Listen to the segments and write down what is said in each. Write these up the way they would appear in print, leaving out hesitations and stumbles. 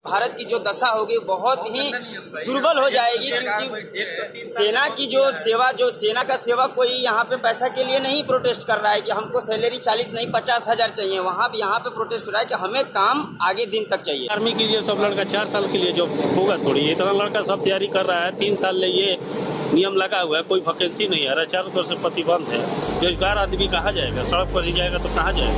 भारत की जो दशा होगी बहुत ही दुर्बल हो जाएगी, क्योंकि सेना की जो सेना का सेवा कोई यहाँ पे पैसा के लिए नहीं प्रोटेस्ट कर रहा है कि हमको सैलरी 40 नहीं 50,000 चाहिए। यहाँ पे प्रोटेस्ट हो रहा है कि हमें काम आगे दिन तक चाहिए। आर्मी के लिए सब लड़का 4 साल के लिए जो होगा थोड़ी, इतना लड़का सब तैयारी कर रहा है। 3 साल ले ये नियम लगा हुआ है, कोई वैकेंसी नहीं है, चारों तरफ से प्रतिबंध है। बेरोजगार आदमी कहाँ जाएगा? सड़क पर ही जाएगा तो कहाँ जाएगा?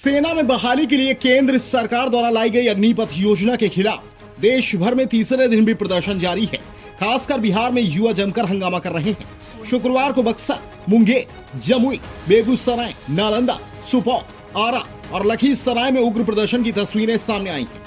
सेना में बहाली के लिए केंद्र सरकार द्वारा लाई गई अग्निपथ योजना के खिलाफ देश भर में तीसरे दिन भी प्रदर्शन जारी है। खासकर बिहार में युवा जमकर हंगामा कर रहे हैं। शुक्रवार को बक्सर, मुंगेर, जमुई, बेगूसराय, नालंदा, सुपौल, आरा और लखीसराय में उग्र प्रदर्शन की तस्वीरें सामने आई हैं।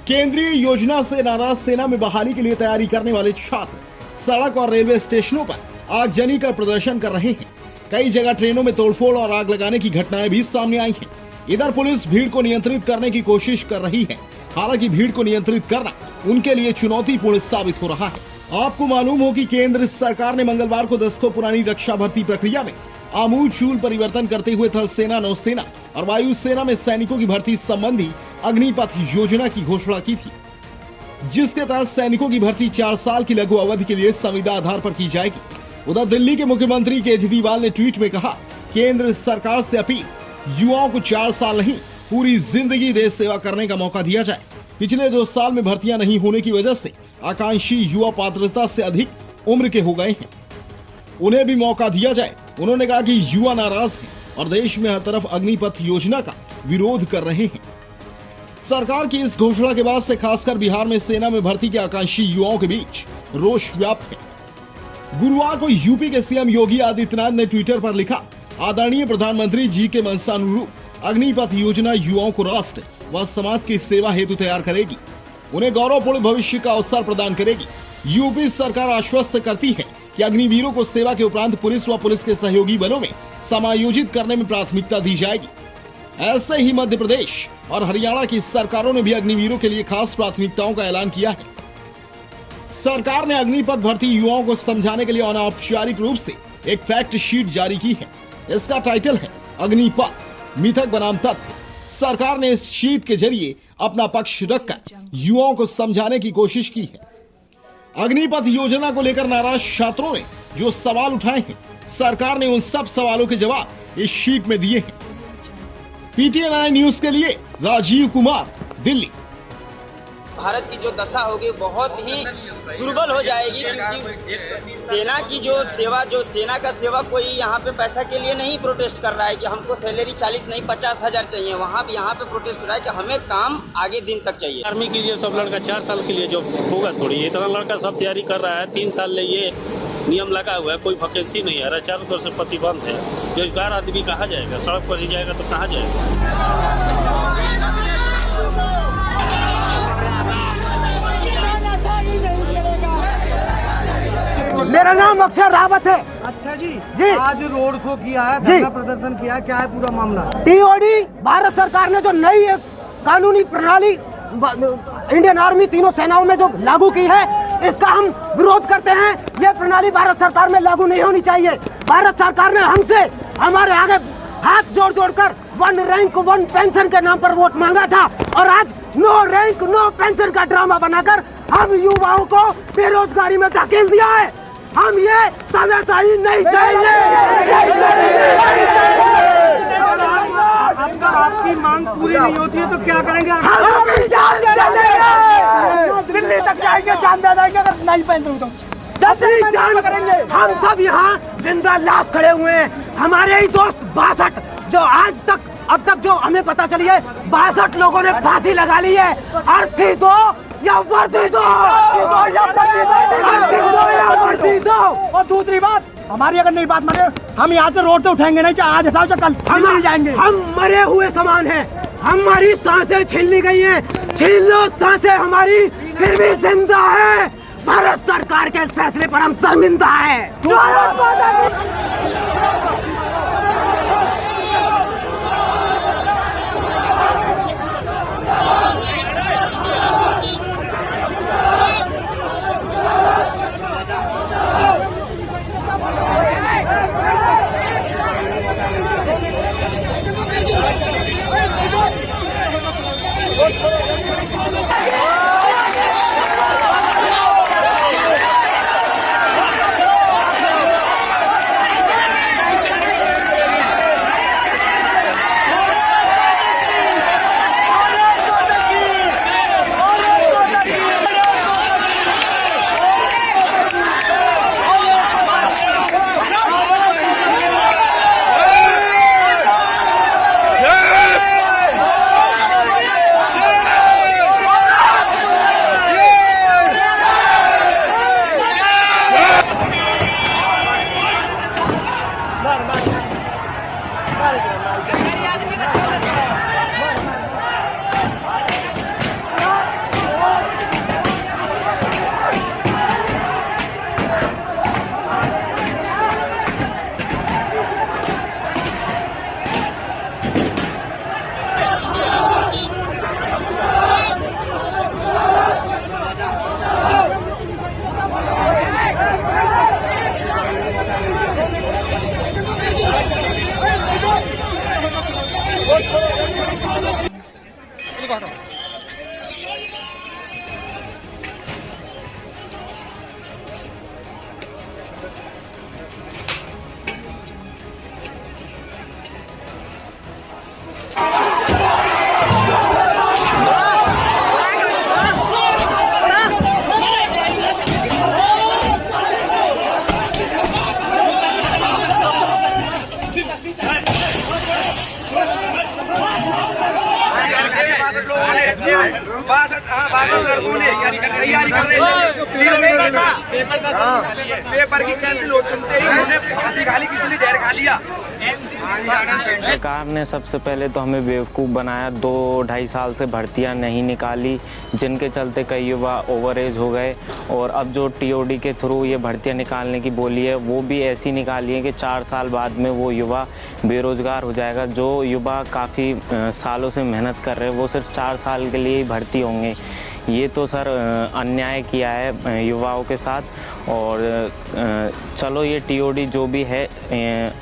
केंद्रीय योजना से नाराज सेना में बहाली के लिए तैयारी करने वाले छात्र सड़क और रेलवे स्टेशनों पर आगजनी कर प्रदर्शन कर रहे हैं। कई जगह ट्रेनों में तोड़फोड़ और आग लगाने की घटनाएं भी सामने आई हैं। इधर पुलिस भीड़ को नियंत्रित करने की कोशिश कर रही है। हालांकि भीड़ को नियंत्रित करना उनके लिए चुनौतीपूर्ण साबित हो रहा है। आपको मालूम हो कि केंद्र सरकार ने मंगलवार को दशकों पुरानी रक्षा भर्ती प्रक्रिया में आमूलचूल परिवर्तन करते हुए थल सेना, नौसेना और वायुसेना में सैनिकों की भर्ती संबंधी अग्निपथ योजना की घोषणा की थी, जिसके तहत सैनिकों की भर्ती 4 साल की लघु अवधि के लिए संविदा आधार पर की जाएगी। उधर दिल्ली के मुख्यमंत्री केजरीवाल ने ट्वीट में कहा, केंद्र सरकार से अपील, युवाओं को 4 साल नहीं पूरी जिंदगी देश सेवा करने का मौका दिया जाए। पिछले 2 साल में भर्तियां नहीं होने की वजह से आकांक्षी युवा पात्रता से अधिक उम्र के हो गए हैं, उन्हें भी मौका दिया जाए। उन्होंने कहा कि युवा नाराज हैं और देश में हर तरफ अग्निपथ योजना का विरोध कर रहे हैं। सरकार की इस घोषणा के बाद से खासकर बिहार में सेना में भर्ती के आकांक्षी युवाओं के बीच रोष व्याप्त है। गुरुवार को यूपी के सीएम योगी आदित्यनाथ ने ट्विटर पर लिखा, आदरणीय प्रधानमंत्री जी के मंशानुरूप अग्निपथ योजना युवाओं को राष्ट्र व समाज की सेवा हेतु तैयार करेगी, उन्हें गौरवपूर्ण भविष्य का अवसर प्रदान करेगी। यूपी सरकार आश्वस्त करती है कि अग्निवीरों को सेवा के उपरांत पुलिस व पुलिस के सहयोगी बलों में समायोजित करने में प्राथमिकता दी जाएगी। ऐसे ही मध्य प्रदेश और हरियाणा की सरकारों ने भी अग्निवीरों के लिए खास प्राथमिकताओं का ऐलान किया है। सरकार ने अग्निपथ भर्ती युवाओं को समझाने के लिए अनौपचारिक रूप से एक फैक्ट शीट जारी की है। इसका टाइटल है अग्निपथ मिथक बनाम तथ्य। सरकार ने इस शीट के जरिए अपना पक्ष रखकर युवाओं को समझाने की कोशिश की है। अग्निपथ योजना को लेकर नाराज छात्रों ने जो सवाल उठाए हैं, सरकार ने उन सब सवालों के जवाब इस शीट में दिए हैं। PTN न्यूज के लिए राजीव कुमार, दिल्ली। भारत की जो दशा होगी बहुत ही दुर्बल हो जाएगी, क्योंकि सेना की जो सेना का सेवा कोई यहाँ पे पैसा के लिए नहीं प्रोटेस्ट कर रहा है कि हमको सैलरी 40 नहीं 50,000 चाहिए। यहाँ पे प्रोटेस्ट हो रहा है कि हमें काम आगे दिन तक चाहिए। आर्मी के लिए सब लड़का 4 साल के लिए जो होगा थोड़ी, इतना लड़का सब तैयारी कर रहा है। 3 साल ले ये नियम लगा हुआ है, कोई वैकेंसी नहीं है, चारों तरफ से प्रतिबंध है। बेरोजगार आदमी कहाँ जाएगा? सड़क पर ही जाएगा तो कहाँ जाएगा? मेरा नाम अक्षर रावत है। अच्छा जी, जी आज रोड शो किया है, धरना प्रदर्शन किया है, क्या है पूरा मामला? TOD भारत सरकार ने जो नई कानूनी प्रणाली इंडियन आर्मी तीनों सेनाओं में जो लागू की है, इसका हम विरोध करते हैं। ये प्रणाली भारत सरकार में लागू नहीं होनी चाहिए। भारत सरकार ने हमसे हमारे आगे हाथ जोड़ जोड़कर 1 रैंक 1 पेंशन के नाम पर वोट मांगा था, और आज 9 रैंक 9 पेंशन का ड्रामा बनाकर हम युवाओं को बेरोजगारी में धकेल दिया है। हम ये तानाशाही नहीं सहेंगे। आपकी मांग पूरी नहीं होती है तो क्या करेंगे? हम दिल्ली तक जाएंगे, जान दे देंगे अगर नहीं पहन तो। जान करेंगे। हम सब यहाँ जिंदा लाश खड़े हुए हैं। हमारे ही दोस्त 62 जो आज तक अब तक जो हमें पता चली है 62 लोगों ने फांसी लगा ली है। अर्थी दो या वर्दी दो, वर्दी दो। और दूसरी बात, हमारी अगर नहीं बात माने, हम यहाँ से रोड से उठाएंगे नहीं, चाहे आज हटाओ चाहे कल, हम जाएंगे। हम मरे हुए समान हैं। हमारी सांसें छीन ली गई हैं। छीन लो सांसें हमारी, फिर भी जिंदा है। भारत सरकार के इस फैसले पर हम शर्मिंदा हैं। पेपर की कैंसिल हो चुनते ही उन्होंने फांसी खा ली, किसी ने जहर खा लिया। सरकार ने सबसे पहले तो हमें बेवकूफ़ बनाया, 2-2.5 साल से भर्तियां नहीं निकाली, जिनके चलते कई युवा ओवर एज हो गए। और अब जो टीओडी के थ्रू ये भर्तियां निकालने की बोली है, वो भी ऐसी निकाली है कि 4 साल बाद में वो युवा बेरोज़गार हो जाएगा। जो युवा काफ़ी सालों से मेहनत कर रहे हैं, वो सिर्फ 4 साल के लिए ही भर्ती होंगे। ये तो सर अन्याय किया है युवाओं के साथ। और चलो ये टीओडी जो भी है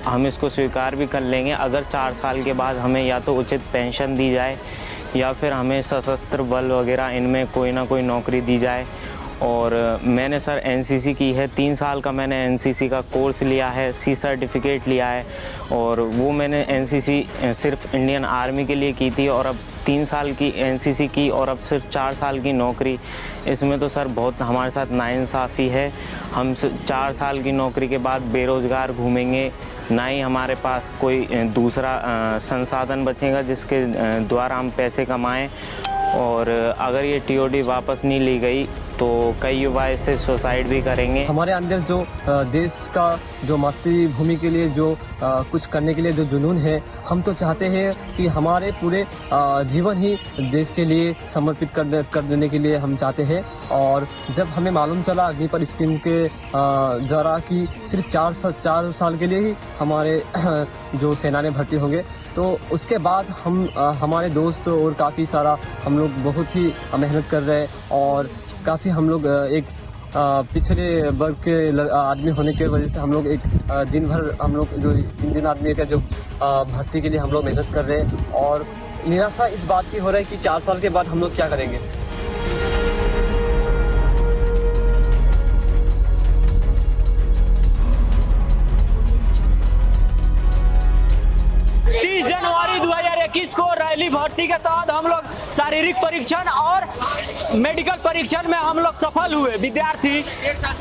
हम इसको स्वीकार भी कर लेंगे, अगर 4 साल के बाद हमें या तो उचित पेंशन दी जाए या फिर हमें सशस्त्र बल वगैरह इनमें कोई ना कोई नौकरी दी जाए। और मैंने सर एनसीसी की है, 3 साल का मैंने एनसीसी का कोर्स लिया है, सी सर्टिफिकेट लिया है। और वो मैंने एनसीसी सिर्फ इंडियन आर्मी के लिए की थी, और अब 3 साल की एनसीसी की और अब सिर्फ 4 साल की नौकरी। इसमें तो सर बहुत हमारे साथ नाइंसाफ़ी है। हम 4 साल की नौकरी के बाद बेरोज़गार घूमेंगे, ना ही हमारे पास कोई दूसरा संसाधन बचेगा जिसके द्वारा हम पैसे कमाएं। और अगर ये टीओडी वापस नहीं ली गई तो कई युवा इससे सुसाइड भी करेंगे। हमारे अंदर जो देश का जो मातृभूमि के लिए जो कुछ करने के लिए जो जुनून है, हम तो चाहते हैं कि हमारे पूरे जीवन ही देश के लिए समर्पित कर देने के लिए हम चाहते हैं। और जब हमें मालूम चला अग्निपथ स्कीम के जरा कि सिर्फ 4 साल के लिए ही हमारे जो सेना में भर्ती होंगे, तो उसके बाद हम हमारे दोस्त और काफ़ी सारा हम लोग बहुत ही मेहनत कर रहे हैं। और काफ़ी हम लोग एक पिछड़े वर्ग के आदमी होने की वजह से हम लोग एक दिन भर हम लोग जो इंडियन आर्मी का जो भर्ती के लिए हम लोग मेहनत कर रहे हैं। और निराशा इस बात की हो रहा है कि 4 साल के बाद हम लोग क्या करेंगे। 30 जनवरी 2021 को रैली भर्ती के तहत हम लोग शारीरिक परीक्षण और मेडिकल परीक्षण में हम लोग सफल हुए। विद्यार्थी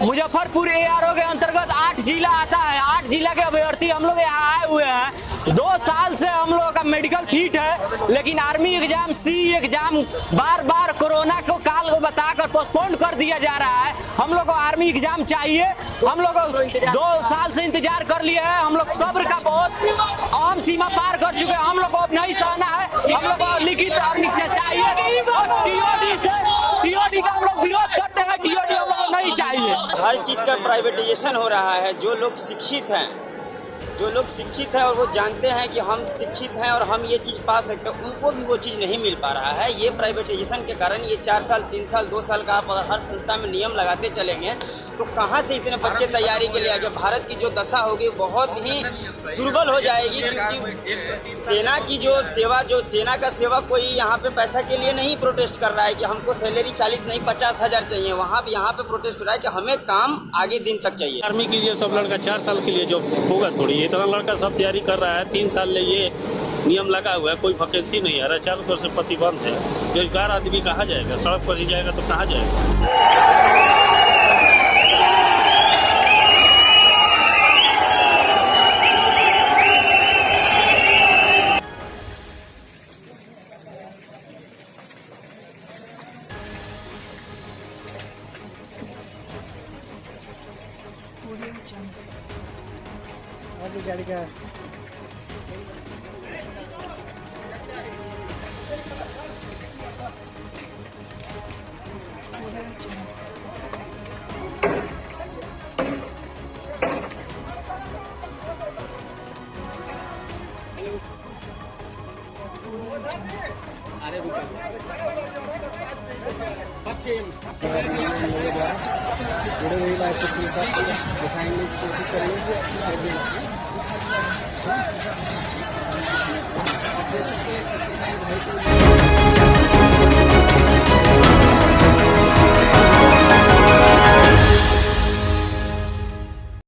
मुजफ्फरपुर एआरओ के अंतर्गत 8 जिला आता है, 8 जिला के अभ्यर्थी हम लोग यहाँ आए हुए हैं। 2 साल से हम लोगों का मेडिकल फिट है, लेकिन आर्मी एग्जाम सी एग्जाम बार बार कोरोना को काल को बताकर पोस्टपोन कर दिया जा रहा है। हम लोग को आर्मी एग्जाम चाहिए, हम लोग 2 साल से इंतजार कर लिए हैं। हम लोग सब्र का बहुत अहम सीमा पार कर चुके हैं, हम लोग को अब नहीं सहना है। हम लोग को लिखित और निश्चय चाहिए। टीओडी का हम लोग विरोध करते हैं, टीओडी हम लोग नहीं चाहिए। हर चीज़ का प्राइवेटाइजेशन हो रहा है। जो लोग शिक्षित हैं और वो जानते हैं कि हम शिक्षित हैं और हम ये चीज़ पा सकते हैं, उनको भी वो चीज़ नहीं मिल पा रहा है। ये प्राइवेटाइजेशन के कारण ये 4 साल 3 साल 2 साल का आप हर संस्था में नियम लगाते चलेंगे तो कहाँ से इतने बच्चे तैयारी के लिए आगे। भारत की जो दशा होगी बहुत ही दुर्बल हो जाएगी, क्योंकि सेना की जो सेना का सेवा कोई यहाँ पे पैसा के लिए नहीं प्रोटेस्ट कर रहा है कि हमको सैलरी 40 नहीं 50 हज़ार चाहिए। यहाँ पे प्रोटेस्ट हो रहा है कि हमें काम आगे दिन तक चाहिए। आर्मी के लिए सब लड़का 4 साल के लिए जो होगा थोड़ी, इतना लड़का सब तैयारी कर रहा है। 3 साल ले ये नियम लगा हुआ है, कोई वैकेंसी नहीं आ रहा, चारों तरफ से प्रतिबंध है। बेरोजगार आदमी कहाँ जाएगा? सड़क पर ही जाएगा तो कहाँ जाएगा? गाड़ी का दिखाएंगे, कोशिश करेंगे।